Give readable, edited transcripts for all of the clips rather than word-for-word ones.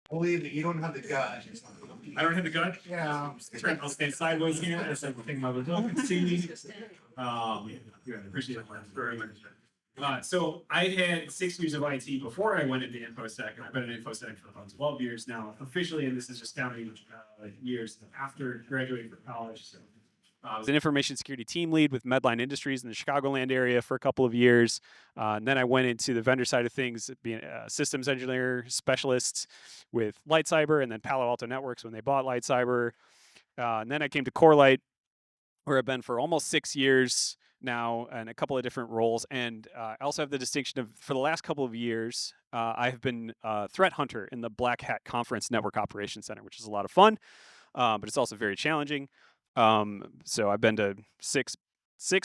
Believe that you don't have the gut. I don't have the gut. Yeah. I'll stand sideways here as I think my result can see me. Yeah, I appreciate it very much. So I had 6 years of IT before I went into InfoSec, and I've been in InfoSec for about 12 years now officially, and this is just counting years after graduating from college. So I was an information security team lead with Medline Industries in the Chicagoland area for a couple of years. And then I went into the vendor side of things, being a systems engineer specialist with LightCyber, and then Palo Alto Networks when they bought LightCyber. And then I came to CoreLight, where I've been for almost 6 years now, and a couple of different roles. And I also have the distinction of, for the last couple of years, I have been a threat hunter in the Black Hat Conference Network Operations Center, which is a lot of fun, but it's also very challenging. So I've been to six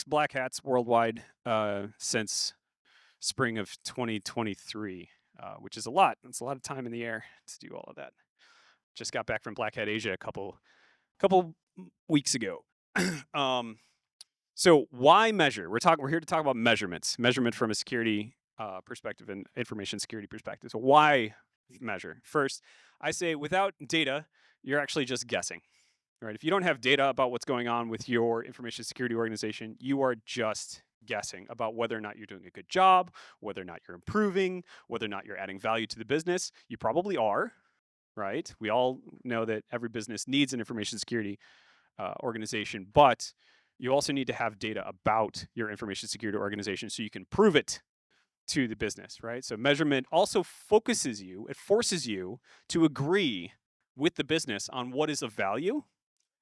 Black Hats worldwide since spring of 2023, which is a lot. It's a lot of time in the air to do all of that. Just got back from Black Hat Asia a couple weeks ago. So why measure? We're here to talk about measurements. Measurement from a security perspective and information security perspective. So why measure? First, I say without data, you're actually just guessing. Right? If you don't have data about what's going on with your information security organization, you are just guessing about whether or not you're doing a good job, whether or not you're improving, whether or not you're adding value to the business. You probably are, right? We all know that every business needs an information security organization, but you also need to have data about your information security organization so you can prove it to the business, right? So measurement also focuses you, it forces you to agree with the business on what is of value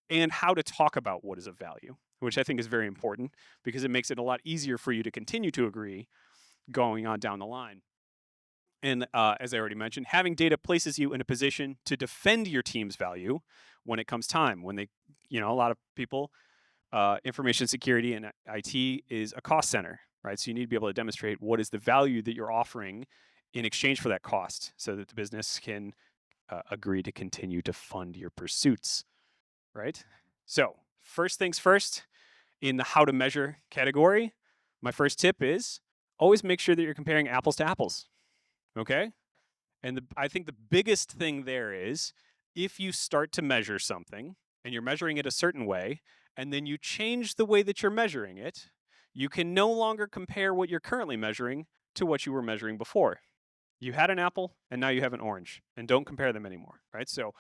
and how to talk about what is of value, which I think is very important because it makes it a lot easier for you to continue to agree going on down the line. And as I already mentioned, having data places you in a position to defend your team's value when it comes time. When they, a lot of people, information security and IT is a cost center, right? So you need to be able to demonstrate what is the value that you're offering in exchange for that cost so that the business can agree to continue to fund your pursuits. Right? So first things first, in the how to measure category, my first tip is always make sure that you're comparing apples to apples. Okay? And I think the biggest thing there is if you start to measure something and you're measuring it a certain way, and then you change the way that you're measuring it, you can no longer compare what you're currently measuring to what you were measuring before. You had an apple and now you have an orange, and don't compare them anymore, right? So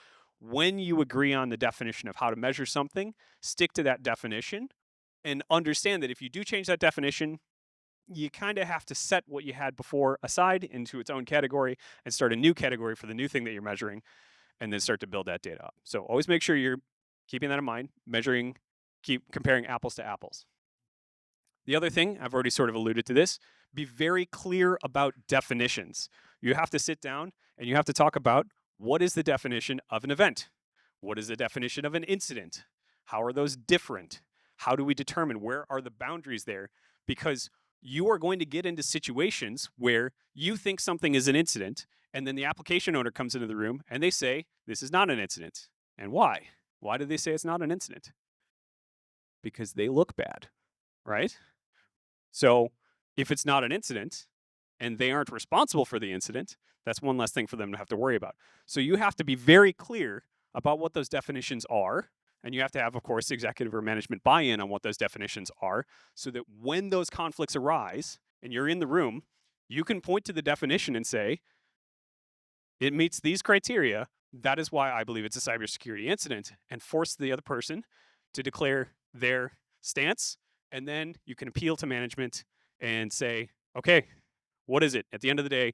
when you agree on the definition of how to measure something, stick to that definition and understand that if you do change that definition, you kind of have to set what you had before aside into its own category and start a new category for the new thing that you're measuring, and then start to build that data up. So always make sure you're keeping that in mind, keep comparing apples to apples. The other thing, I've already sort of alluded to this, be very clear about definitions. You have to sit down and you have to talk about what is the definition of an event? What is the definition of an incident? How are those different? How do we determine where are the boundaries there? Because you are going to get into situations where you think something is an incident, and then the application owner comes into the room and they say, this is not an incident. And why? Why do they say it's not an incident? Because they look bad, right? So if it's not an incident and they aren't responsible for the incident, that's one less thing for them to have to worry about. So you have to be very clear about what those definitions are. And you have to have, of course, executive or management buy-in on what those definitions are so that when those conflicts arise and you're in the room, you can point to the definition and say, it meets these criteria. That is why I believe it's a cybersecurity incident, and force the other person to declare their stance. And then you can appeal to management and say, okay, what is it? At the end of the day,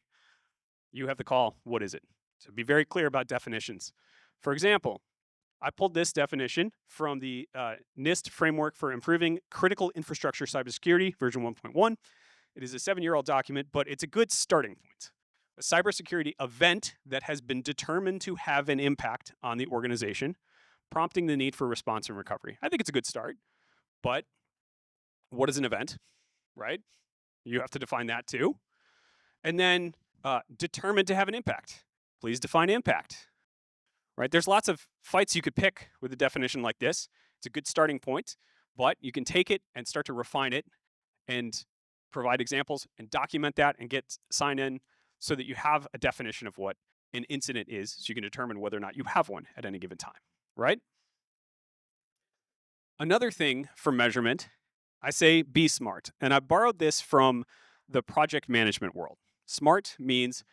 you have the call. What is it? So be very clear about definitions. For example, I pulled this definition from the NIST Framework for Improving Critical Infrastructure Cybersecurity, version 1.1. It is a 7-year-old document, but it's a good starting point. A cybersecurity event that has been determined to have an impact on the organization, prompting the need for response and recovery. I think it's a good start, but what is an event, right? You have to define that too. And then determined to have an impact. Please define impact, right? There's lots of fights you could pick with a definition like this. It's a good starting point, but you can take it and start to refine it and provide examples and document that and get sign in so that you have a definition of what an incident is, so you can determine whether or not you have one at any given time, right? Another thing for measurement, I say be smart. And I borrowed this from the project management world. SMART means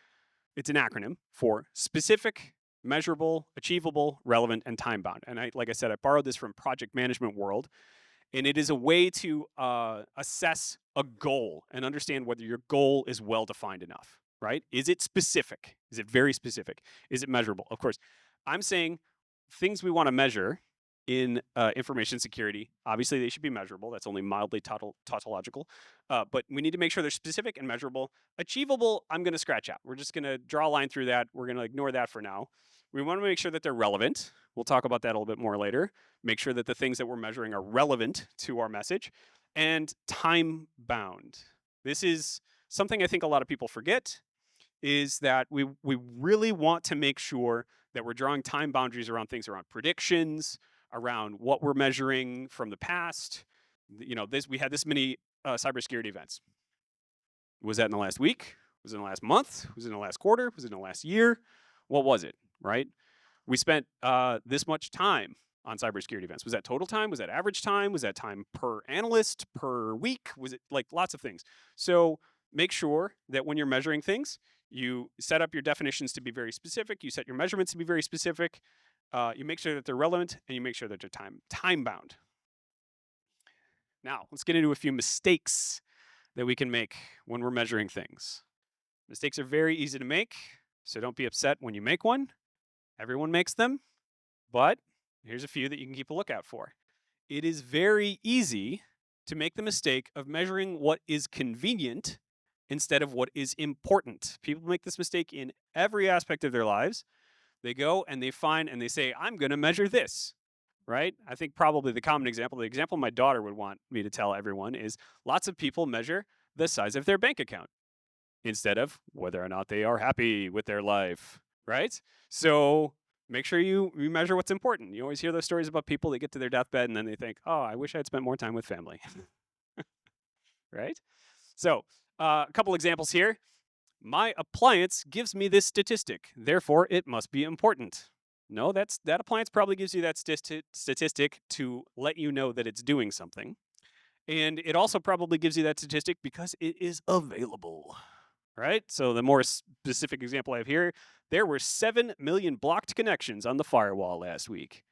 it's an acronym for specific, measurable, achievable, relevant, and time bound. And like I said, I borrowed this from project management world. And it is a way to assess a goal and understand whether your goal is well defined enough, right? Is it specific? Is it very specific? Is it measurable? Of course, I'm saying things we want to measure in information security, obviously they should be measurable. That's only mildly tautological. But we need to make sure they're specific and measurable. Achievable, I'm going to scratch out. We're just going to draw a line through that. We're going to ignore that for now. We want to make sure that they're relevant. We'll talk about that a little bit more later. Make sure that the things that we're measuring are relevant to our message. And time bound. This is something I think a lot of people forget, is that we really want to make sure that we're drawing time boundaries around things around predictions, around what we're measuring from the past. You know, we had this many cybersecurity events. Was that in the last week? Was it in the last month? Was it in the last quarter? Was it in the last year? What was it, right? We spent this much time on cybersecurity events. Was that total time? Was that average time? Was that time per analyst, per week? Was it like lots of things? So make sure that when you're measuring things, you set up your definitions to be very specific. You set your measurements to be very specific. You make sure that they're relevant, and you make sure that they're time bound. Now, let's get into a few mistakes that we can make when we're measuring things. Mistakes are very easy to make, so don't be upset when you make one. Everyone makes them, but here's a few that you can keep a lookout for. It is very easy to make the mistake of measuring what is convenient instead of what is important. People make this mistake in every aspect of their lives. They go and they find and they say, I'm going to measure this, right? I think probably the common example, the example my daughter would want me to tell everyone is lots of people measure the size of their bank account instead of whether or not they are happy with their life, right? So make sure you measure what's important. You always hear those stories about people that get to their deathbed and then they think, oh, I wish I had spent more time with family, right? So a couple examples here. My appliance gives me this statistic, therefore it must be important. No, that appliance probably gives you that statistic to let you know that it's doing something. And it also probably gives you that statistic because it is available, right? So the more specific example I have here, there were 7 million blocked connections on the firewall last week.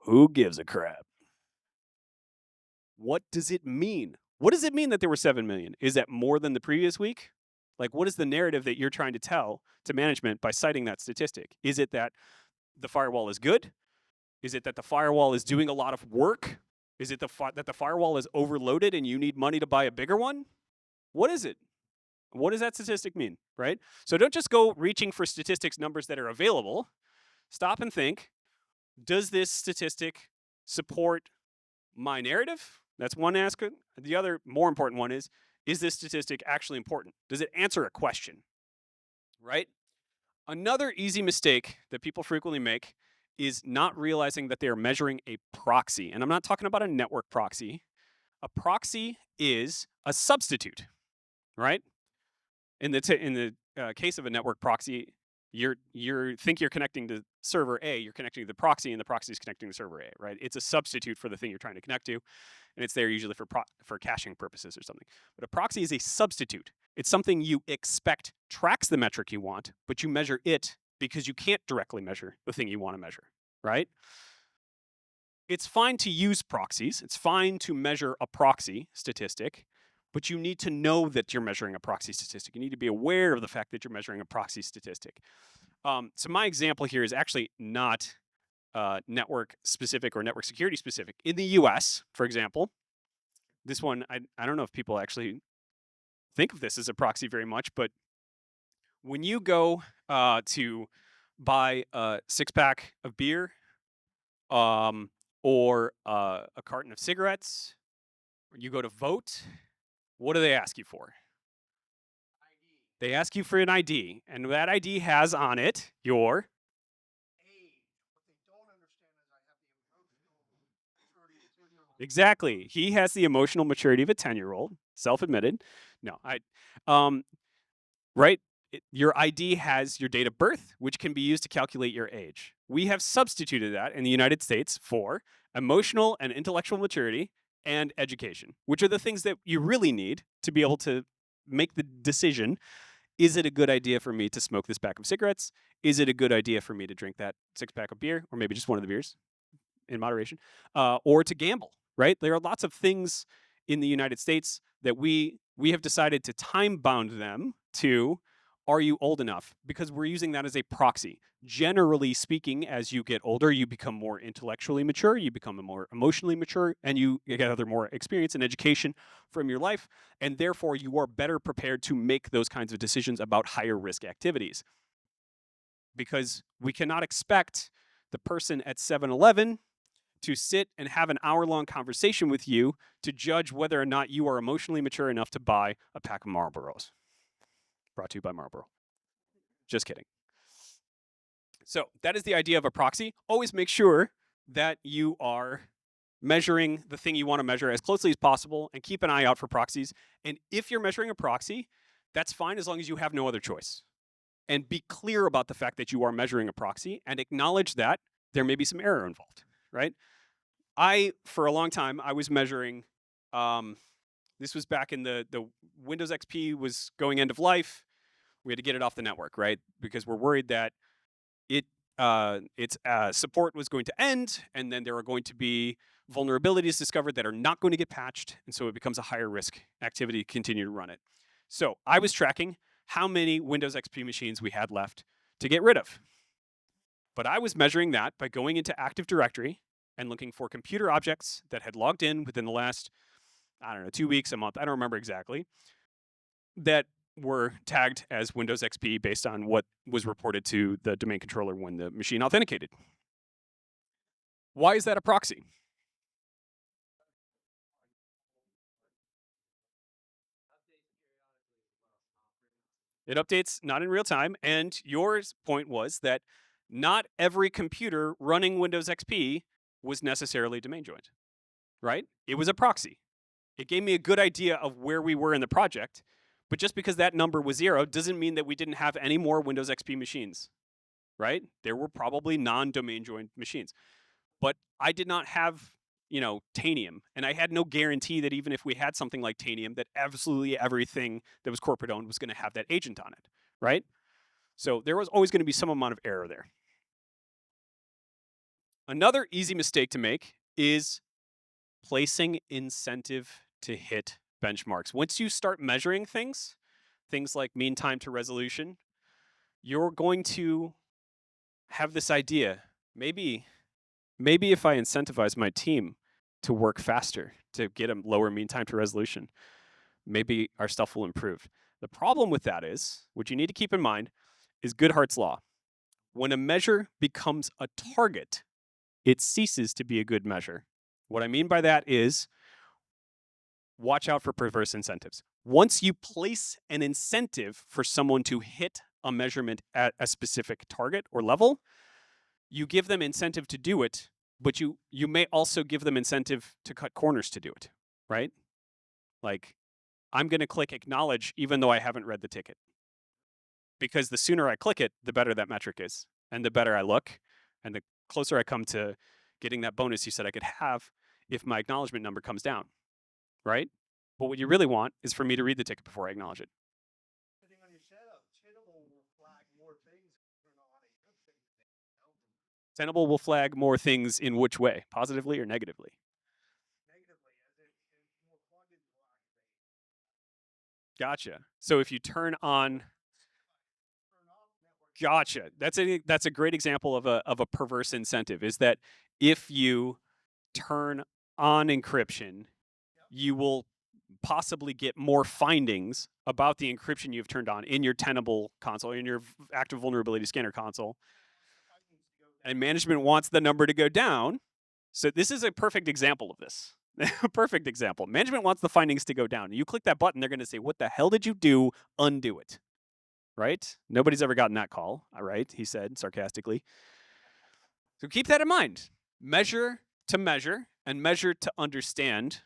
Who gives a crap? What does it mean? What does it mean that there were 7 million? Is that more than the previous week? Like, what is the narrative that you're trying to tell to management by citing that statistic? Is it that the firewall is good? Is it that the firewall is doing a lot of work? Is it that the firewall is overloaded and you need money to buy a bigger one? What is it? What does that statistic mean, right? So don't just go reaching for statistics numbers that are available. Stop and think, does this statistic support my narrative? That's one aspect. The other more important one is this statistic actually important? Does it answer a question, right? Another easy mistake that people frequently make is not realizing that they are measuring a proxy. And I'm not talking about a network proxy. A proxy is a substitute, right? In the case of a network proxy, you think you're connecting to server A, you're connecting to the proxy, and the proxy is connecting to server A, right? It's a substitute for the thing you're trying to connect to, and it's there usually for caching purposes or something. But a proxy is a substitute. It's something you expect tracks the metric you want, but you measure it because you can't directly measure the thing you want to measure, right? It's fine to use proxies. It's fine to measure a proxy statistic, but you need to know that you're measuring a proxy statistic. You need to be aware of the fact that you're measuring a proxy statistic. So my example here is actually not network specific or network security specific. In the US, for example, this one, I don't know if people actually think of this as a proxy very much, but when you go to buy a 6-pack of beer or a carton of cigarettes, or you go to vote, what do they ask you for? ID. They ask you for an ID, and that ID has on it your age. What they don't understand is I have the emotional maturity of a 10-year-old. Exactly. He has the emotional maturity of a 10-year-old, self-admitted. No, right? your ID has your date of birth, which can be used to calculate your age. We have substituted that in the United States for emotional and intellectual maturity and education, which are the things that you really need to be able to make the decision. Is it a good idea for me to smoke this pack of cigarettes? Is it a good idea for me to drink that 6-pack of beer, or maybe just one of the beers in moderation, or to gamble, right? There are lots of things in the United States that we have decided to time bound them to, are you old enough? Because we're using that as a proxy. Generally speaking, as you get older, you become more intellectually mature, you become more emotionally mature, and you get other more experience and education from your life, and therefore you are better prepared to make those kinds of decisions about higher risk activities. Because we cannot expect the person at 7-Eleven to sit and have an hour-long conversation with you to judge whether or not you are emotionally mature enough to buy a pack of Marlboros. Brought to you by Marlboro. Just kidding. So that is the idea of a proxy. Always make sure that you are measuring the thing you want to measure as closely as possible, and keep an eye out for proxies. And if you're measuring a proxy, that's fine as long as you have no other choice. And be clear about the fact that you are measuring a proxy, and acknowledge that there may be some error involved, right? For a long time, I was measuring, this was back in the Windows XP was going end of life. We had to get it off the network, right? Because we're worried that its support was going to end, and then there are going to be vulnerabilities discovered that are not going to get patched, and so it becomes a higher risk activity to continue to run it. So I was tracking how many Windows XP machines we had left to get rid of. But I was measuring that by going into Active Directory and looking for computer objects that had logged in within the last, I don't know, 2 weeks, a month, I don't remember exactly, that were tagged as Windows XP based on what was reported to the domain controller when the machine authenticated. Why is that a proxy? It updates not in real time, and your point was that not every computer running Windows XP was necessarily domain joined, right? It was a proxy. It gave me a good idea of where we were in the project, but just because that number was 0 doesn't mean that we didn't have any more Windows XP machines, right? There were probably non-domain joined machines, but I did not have, Tanium, and I had no guarantee that even if we had something like Tanium, that absolutely everything that was corporate owned was going to have that agent on it, right? So there was always going to be some amount of error there. Another easy mistake to make is placing incentive to hit benchmarks. Once you start measuring things like mean time to resolution, you're going to have this idea, maybe if I incentivize my team to work faster, to get a lower mean time to resolution, maybe our stuff will improve. The problem with that is, what you need to keep in mind, is Goodhart's law. When a measure becomes a target, it ceases to be a good measure. What I mean by that is, watch out for perverse incentives. Once you place an incentive for someone to hit a measurement at a specific target or level, you give them incentive to do it, but you may also give them incentive to cut corners to do it, right? Like, I'm going to click acknowledge even though I haven't read the ticket. Because the sooner I click it, the better that metric is, and the better I look, and the closer I come to getting that bonus you said I could have if my acknowledgement number comes down, right? But what you really want is for me to read the ticket before I acknowledge it. Tenable will flag more things in which way? Positively or negatively? Gotcha. So if you turn on, gotcha. That's a great example of a perverse incentive. Is that if you turn on encryption, you will possibly get more findings about the encryption you've turned on in your Tenable console, in your active vulnerability scanner console. And management wants the number to go down. So this is a perfect example of this. Perfect example. Management wants the findings to go down. You click that button, they're going to say, what the hell did you do? Undo it. Right? Nobody's ever gotten that call. All right, he said sarcastically. So keep that in mind. Measure to measure and measure to understand,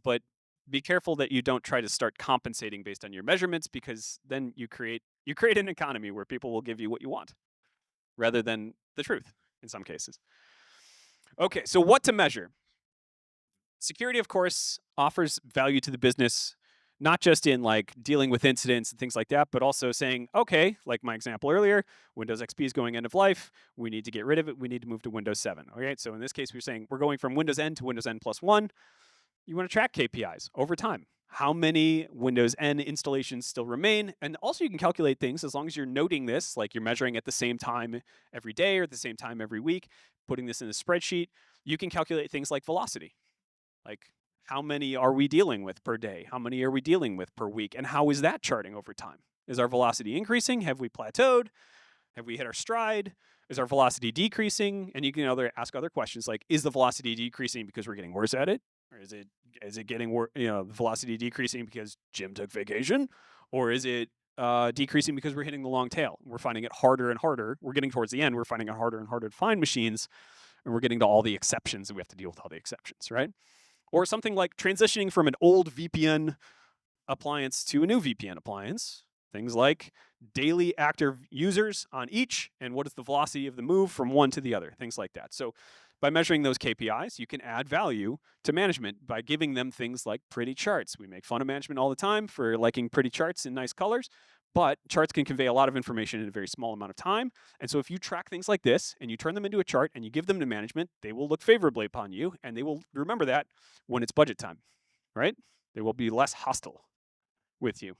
but be careful that you don't try to start compensating based on your measurements, because then you create an economy where people will give you what you want rather than the truth in some cases. Okay, so what to measure? Security, of course, offers value to the business, not just in like dealing with incidents and things like that, but also saying, okay, like my example earlier, Windows XP is going end of life. We need to get rid of it. We need to move to Windows 7. Okay, so in this case, we're saying we're going from Windows N to Windows N plus 1. You want to track KPIs over time. How many Windows N installations still remain? And also you can calculate things as long as you're noting this, like you're measuring at the same time every day or at the same time every week, putting this in a spreadsheet. You can calculate things like velocity. Like, how many are we dealing with per day? How many are we dealing with per week? And how is that charting over time? Is our velocity increasing? Have we plateaued? Have we hit our stride? Is our velocity decreasing? And you can ask other questions like, is the velocity decreasing because we're getting worse at it? Or is it getting worse, the velocity decreasing because Jim took vacation? Or is it decreasing because we're hitting the long tail? We're finding it harder and harder. We're getting towards the end. We're finding it harder and harder to find machines. And we're getting to all the exceptions, and we have to deal with all the exceptions, right? Or something like transitioning from an old VPN appliance to a new VPN appliance. Things like daily active users on each, and what is the velocity of the move from one to the other, things like that. So by measuring those KPIs, you can add value to management by giving them things like pretty charts. We make fun of management all the time for liking pretty charts in nice colors, but charts can convey a lot of information in a very small amount of time. And so if you track things like this and you turn them into a chart and you give them to management, they will look favorably upon you, and they will remember that when it's budget time, right? They will be less hostile with you.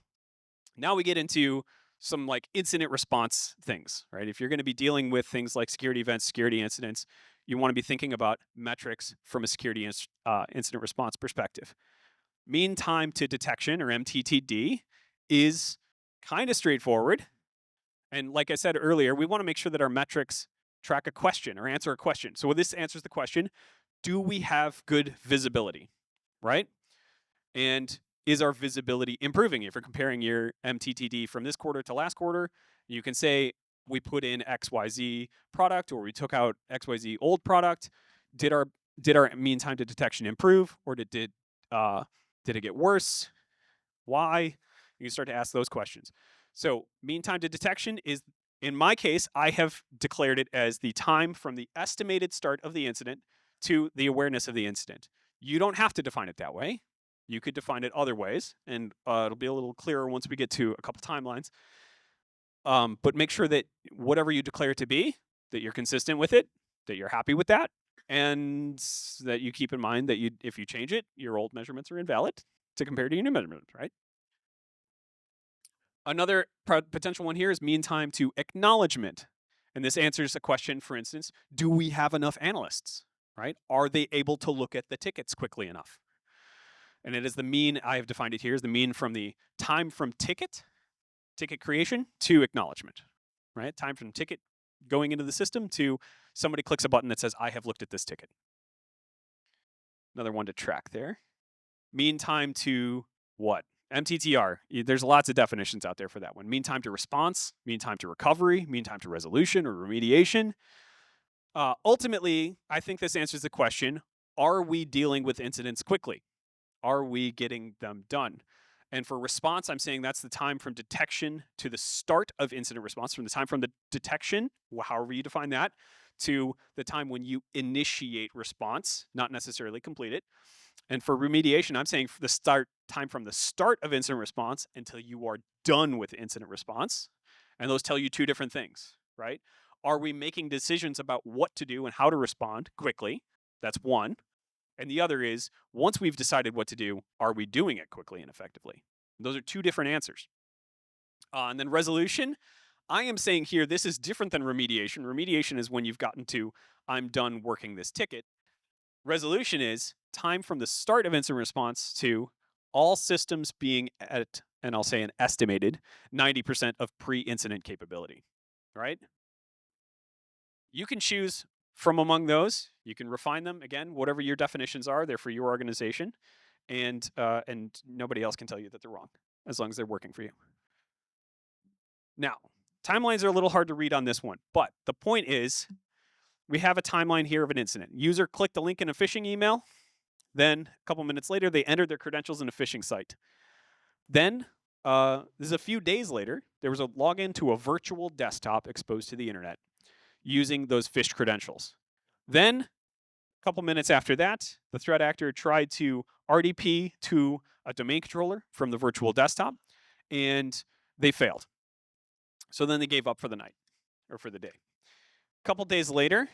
Now we get into some like incident response things, right? If you're going to be dealing with things like security events, security incidents, you want to be thinking about metrics from a security incident response perspective. Mean time to detection, or MTTD, is kind of straightforward. And like I said earlier, we want to make sure that our metrics track a question or answer a question. So this answers the question, do we have good visibility, right? And is our visibility improving? If you're comparing your MTTD from this quarter to last quarter, you can say we put in XYZ product, or we took out XYZ old product. Did our mean time to detection improve, or did it get worse? Why? You can start to ask those questions. So mean time to detection is, in my case, I have declared it as the time from the estimated start of the incident to the awareness of the incident. You don't have to define it that way. You could define it other ways, and it'll be a little clearer once we get to a couple timelines. But make sure that whatever you declare it to be, that you're consistent with it, that you're happy with that, and that you keep in mind that if you change it, your old measurements are invalid to compare to your new measurements, right? Another potential one here is mean time to acknowledgement. And this answers a question, for instance, do we have enough analysts, right? Are they able to look at the tickets quickly enough? And it is the mean, I have defined it here, is the mean from the time from ticket creation to acknowledgement, right? Time from ticket going into the system to somebody clicks a button that says, I have looked at this ticket. Another one to track there. Mean time to what? MTTR. There's lots of definitions out there for that one. Mean time to response, mean time to recovery, mean time to resolution or remediation. Ultimately, I think this answers the question, are we dealing with incidents quickly? Are we getting them done? And for response, I'm saying that's the time from detection to the start of incident response, from the time from the detection, however you define that, to the time when you initiate response, not necessarily complete it. And for remediation, I'm saying the time from the start of incident response until you are done with incident response. And those tell you two different things, right? Are we making decisions about what to do and how to respond quickly? That's one. And the other is, once we've decided what to do, are we doing it quickly and effectively? Those are two different answers. And then resolution, I am saying here, this is different than remediation. Remediation is when you've gotten to, I'm done working this ticket. Resolution is time from the start of incident response to all systems being at, and I'll say an estimated 90% of pre-incident capability, right? You can choose from among those. You can refine them. Again, whatever your definitions are, they're for your organization, and nobody else can tell you that they're wrong, as long as they're working for you. Now, timelines are a little hard to read on this one, but the point is, we have a timeline here of an incident. User clicked a link in a phishing email. Then a couple minutes later, they entered their credentials in a phishing site. Then, this is a few days later, there was a login to a virtual desktop exposed to the internet using those phished credentials. Then, a couple minutes after that, the threat actor tried to RDP to a domain controller from the virtual desktop, and they failed. So then they gave up for the night, or for the day. A couple days later,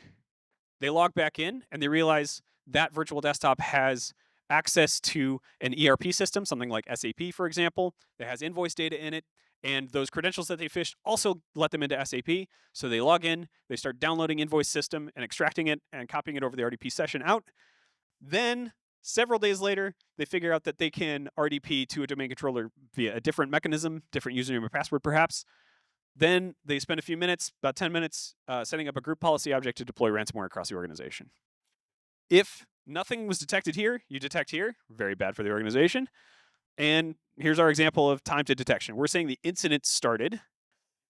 they log back in, and they realize that virtual desktop has access to an ERP system, something like SAP, for example, that has invoice data in it. And those credentials that they phished also let them into SAP. So they log in, they start downloading invoice system and extracting it and copying it over the RDP session out. Then several days later, they figure out that they can RDP to a domain controller via a different mechanism, different username or password perhaps. Then they spend a few minutes, about 10 minutes, setting up a group policy object to deploy ransomware across the organization. If nothing was detected here, you detect here, very bad for the organization. And here's our example of time to detection. We're saying the incident started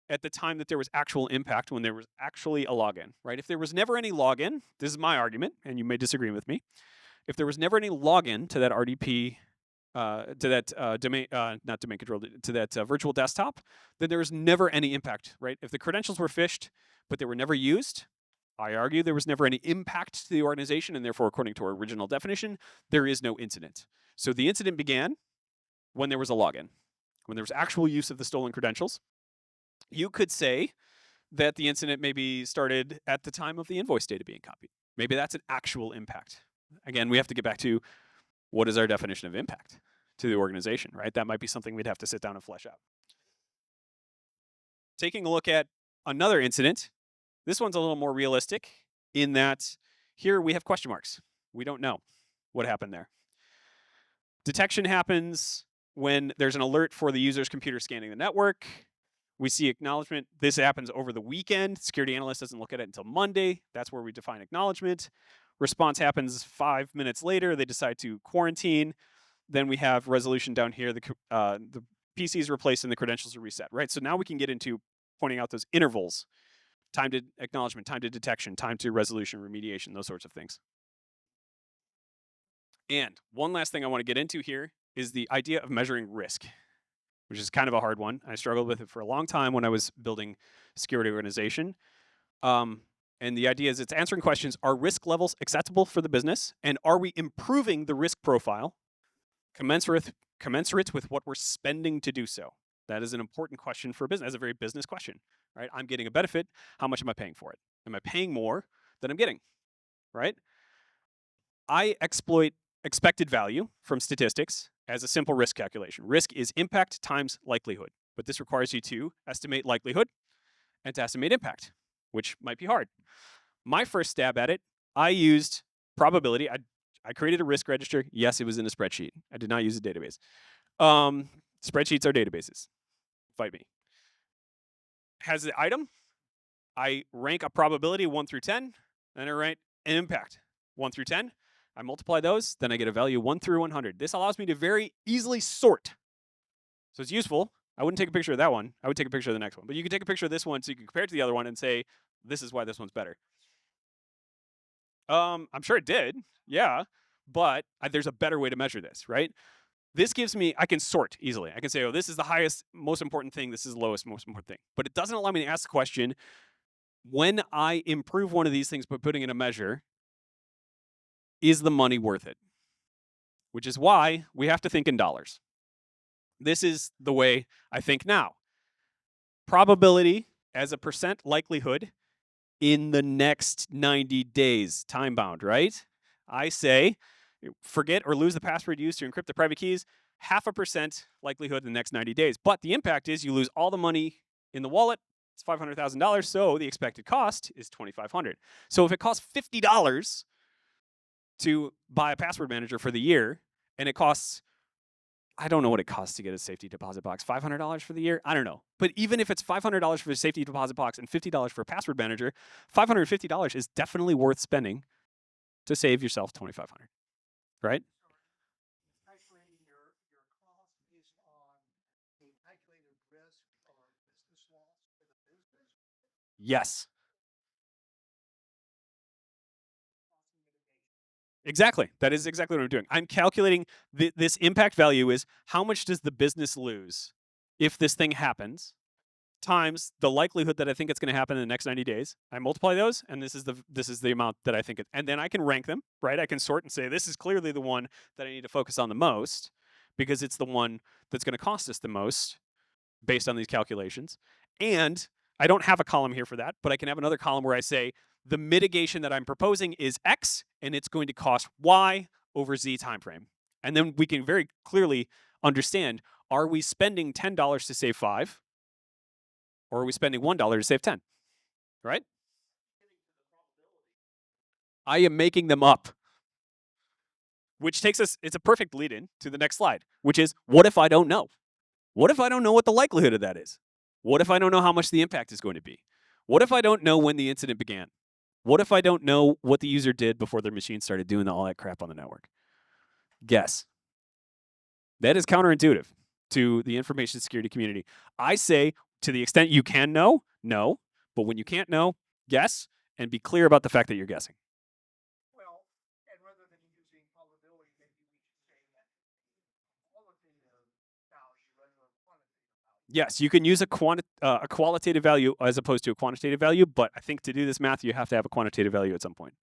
at the time that there was actual impact, when there was actually a login, right? If there was never any login, this is my argument, and you may disagree with me. If there was never any login to that RDP, to that domain, not domain control, to that virtual desktop, then there was never any impact, right? If the credentials were phished, but they were never used, I argue there was never any impact to the organization, and therefore, according to our original definition, there is no incident. So the incident began when there was a login, when there was actual use of the stolen credentials. You could say that the incident maybe started at the time of the invoice data being copied. Maybe that's an actual impact. Again, we have to get back to what is our definition of impact to the organization, right? That might be something we'd have to sit down and flesh out. Taking a look at another incident, this one's a little more realistic in that here we have question marks. We don't know what happened there. Detection happens when there's an alert for the user's computer scanning the network. We see acknowledgement. This happens over the weekend. Security analyst doesn't look at it until Monday. That's where we define acknowledgement. Response happens 5 minutes later. They decide to quarantine. Then we have resolution down here. The PC is replaced and the credentials are reset, right? So now we can get into pointing out those intervals: time to acknowledgement, time to detection, time to resolution, remediation, those sorts of things. And one last thing I want to get into here is the idea of measuring risk, which is kind of a hard one. I struggled with it for a long time when I was building a security organization. And the idea is it's answering questions: are risk levels acceptable for the business? And are we improving the risk profile commensurate with what we're spending to do so? That is an important question for a business. That's a very business question, right? I'm getting a benefit. How much am I paying for it? Am I paying more than I'm getting, right? I exploit expected value from statistics as a simple risk calculation. Risk is impact times likelihood, but this requires you to estimate likelihood and to estimate impact, which might be hard. My first stab at it, I used probability. I created a risk register. Yes, it was in a spreadsheet. I did not use a database. Spreadsheets are databases. Fight me. Has the item. I rank a probability 1 through 10, and I rank an impact 1 through 10. I multiply those, then I get a value 1 through 100. This allows me to very easily sort. So it's useful. I wouldn't take a picture of that one. I would take a picture of the next one. But you can take a picture of this one so you can compare it to the other one and say, this is why this one's better. I'm sure it did. Yeah. But there's a better way to measure this, right? This gives me, I can sort easily. I can say, oh, this is the highest, most important thing. This is the lowest, most important thing. But it doesn't allow me to ask the question, when I improve one of these things by putting in a measure, is the money worth it? Which is why we have to think in dollars. This is the way I think now. Probability as a percent likelihood in the next 90 days, time bound, right? I say, forget or lose the password used to encrypt the private keys, 0.5% likelihood in the next 90 days. But the impact is you lose all the money in the wallet. It's $500,000, so the expected cost is $2,500. So if it costs $50 to buy a password manager for the year, and it costs, I don't know what it costs to get a safety deposit box, $500 for the year? I don't know. But even if it's $500 for a safety deposit box and $50 for a password manager, $550 is definitely worth spending to save yourself $2,500, right? Calculating your cost based on a calculated risk or business loss for the business. Yes. Exactly. That is exactly what I'm doing. I'm calculating this impact value is how much does the business lose if this thing happens times the likelihood that I think it's going to happen in the next 90 days. I multiply those, and this is the amount that I think it, and then I can rank them, right? I can sort and say this is clearly the one that I need to focus on the most because it's the one that's going to cost us the most based on these calculations. And I don't have a column here for that, but I can have another column where I say the mitigation that I'm proposing is X, and it's going to cost Y over Z time frame. And then we can very clearly understand, are we spending $10 to save 5? Or are we spending $1 to save 10? Right? I am making them up. Which takes us, it's a perfect lead in to the next slide, which is what if I don't know? What if I don't know what the likelihood of that is? What if I don't know how much the impact is going to be? What if I don't know when the incident began? What if I don't know what the user did before their machine started doing all that crap on the network? Guess. That is counterintuitive to the information security community. I say, to the extent you can know, no. But when you can't know, guess, and be clear about the fact that you're guessing. Well, and rather than using probability, maybe we should say that qualitative value rather than quantitative value. Yes, you can use a qualitative value as opposed to a quantitative value, but I think to do this math, you have to have a quantitative value at some point.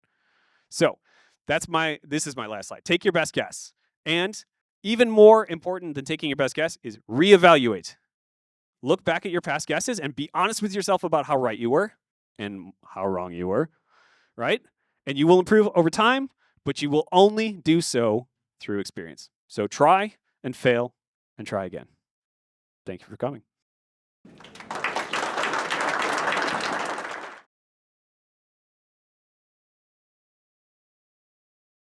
So this is my last slide. Take your best guess. And even more important than taking your best guess is reevaluate. Look back at your past guesses and be honest with yourself about how right you were and how wrong you were, right? And you will improve over time, but you will only do so through experience. So try and fail and try again. Thank you for coming.